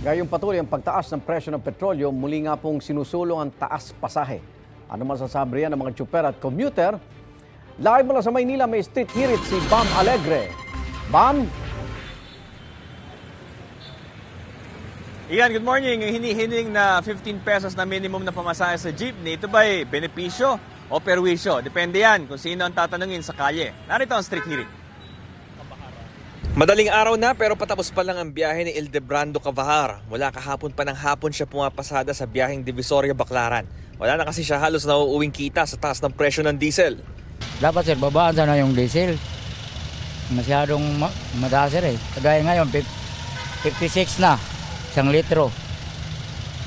Gayong patuloy ang pagtaas ng presyo ng petrolyo, muli nga pong sinusulong ang taas pasahe. Ano masasabi riyan ng mga tsuper at commuter? Live mula sa Maynila, may street hirit si Bam Alegre. Bam? Ian, good morning. Yung hinihiling na 15 pesos na minimum na pamasahe sa jeepney, ito ba'y benepisyo o perwisyo? Depende yan kung sino ang tatanungin sa kalye. Narito ang street hirit. Madaling araw na pero patapos pa lang ang biyahe ni Ildebrando Cavahar. Mula kahapon pa ng hapon siya pumapasada sa biyaheng Divisoria, Baclaran. Wala na kasi siya halos nauuwing kita sa taas ng presyo ng diesel. Dapat sir, babaan sana yung diesel. Masyadong mataas sir eh. Kagaya ngayon, 56 na, 1 litro.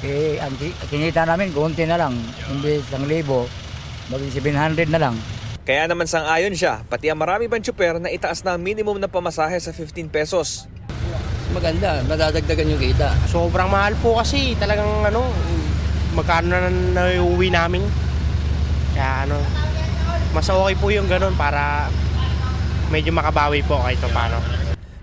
Eh, ang kinita namin, kunti na lang. Hindi 1,000, maging 700 na lang. Kaya naman sang-ayon siya, pati ang marami bang tsuper na itaas na ang minimum na pamasahe sa 15 pesos. Maganda, madadagdagan yung kita. Sobrang mahal po kasi talagang magkano na nauuwi namin. Kaya mas okay po yung ganun para medyo makabawi po kahit paano.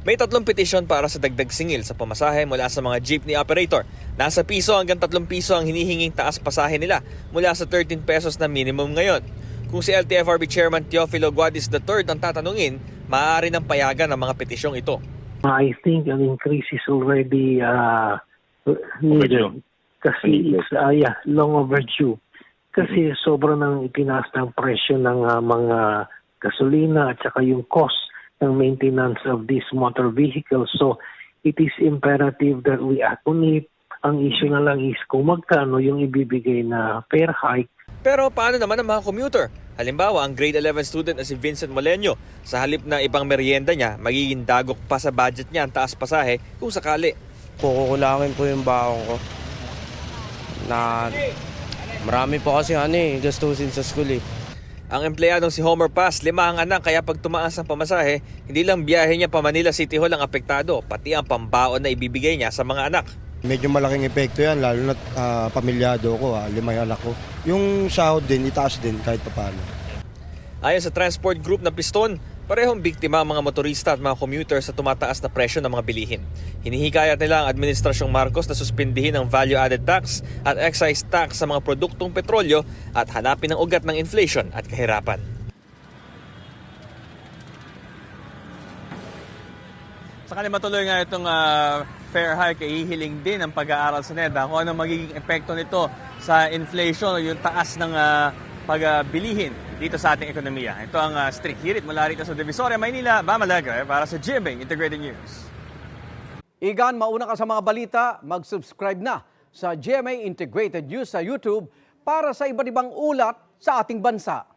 May 3 petisyon para sa dagdag singil sa pamasahe mula sa mga jeepney operator. Nasa piso hanggang 3 piso ang hinihinging taas pasahe nila mula sa 13 pesos na minimum ngayon. Kung si LTFRB Chairman Teofilo Guadis III ang tatanungin, maaari ng payagan ang mga petisyong ito. I think an increase is already needed. Kasi it's long overdue. Kasi sobrang nang ipinaas ng presyo ng mga gasolina at saka yung cost ng maintenance of these motor vehicles. So it is imperative that we act on it. Ang issue na lang is kung magkano yung ibibigay na fare hike. Pero paano naman ang mga commuter? Halimbawa, ang grade 11 student na si Vincent Moleño, sa halip na ibang merienda niya, magiging dagok pa sa budget niya ang taas pasahe kung sakali. Kukulangin po yung baon ko. Na marami po kasi gastusin sa school eh. Ang empleyadong si Homer Paz, 5 ang anak, kaya pag tumaas ang pamasahe, hindi lang biyahe niya pa Manila City Hall ang apektado, pati ang pambaon na ibibigay niya sa mga anak. Medyo malaking epekto yan, lalo na pamilyado ko, 5 anak ko. Yung sahod din, itaas din kahit paano. Ayon sa transport group na Piston, parehong biktima ang mga motorista at mga commuter sa tumataas na presyo ng mga bilihin. Hinihikayat nila ang Administrasyong Marcos na suspindihin ang value-added tax at excise tax sa mga produktong petrolyo at hanapin ang ugat ng inflation at kahirapan. Sakali matuloy nga itong fare hike, hihiling din ang pag-aaral sa NEDA kung ano magiging epekto nito sa inflation o yung taas ng pagbilihin dito sa ating ekonomiya. Ito ang Street Hirit mula rito sa Divisoria, Maynila, Bam Alegre para sa GMA Integrated News. Igan, mauna ka sa mga balita, mag-subscribe na sa GMA Integrated News sa YouTube para sa iba't ibang ulat sa ating bansa.